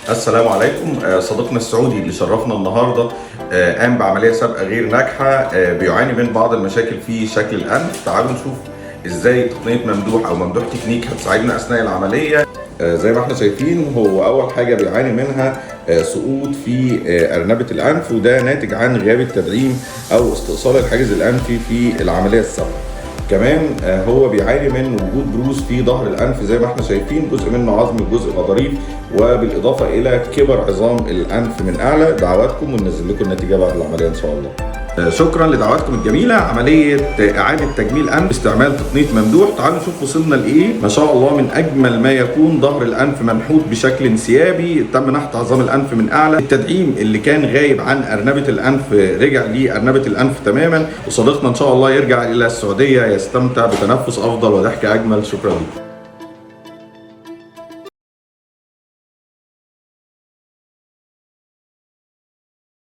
السلام عليكم. صديقنا السعودي اللي شرفنا النهارده قام بعمليه سابقه غير ناجحه، بيعاني من بعض المشاكل في شكل الانف. تعالوا نشوف ازاي تقنيه ممدوح او ممدوح تكنيك هتساعدنا اثناء العمليه. زي ما احنا شايفين، هو اول حاجه بيعاني منها سقوط في ارنبه الانف، وده ناتج عن غياب التدعيم او استئصال الحاجز الانفي في العمليه السابقه. كمان هو بيعاني من وجود بروز في ظهر الانف، زي ما احنا شايفين جزء منه عظمي وجزء غضاريف، وبالاضافه الى كبر عظام الانف من اعلى. دعواتكم وننزل لكم النتيجه بعد العمليه ان شاء الله. شكرا لدعواتكم الجميله. عمليه اعاده تجميل انف باستعمال تقنيه ممدوح. تعالوا نشوف وصلنا لايه. ما شاء الله، من اجمل ما يكون ظهر الانف منحوت بشكل انسيابي، تم نحت عظام الانف من اعلى. التدعيم اللي كان غايب عن ارنبه الانف رجع لارنبه الانف تماما، وصديقنا ان شاء الله يرجع الى السعوديه يستمتع بتنفس افضل وضحك اجمل. شكرا لكم.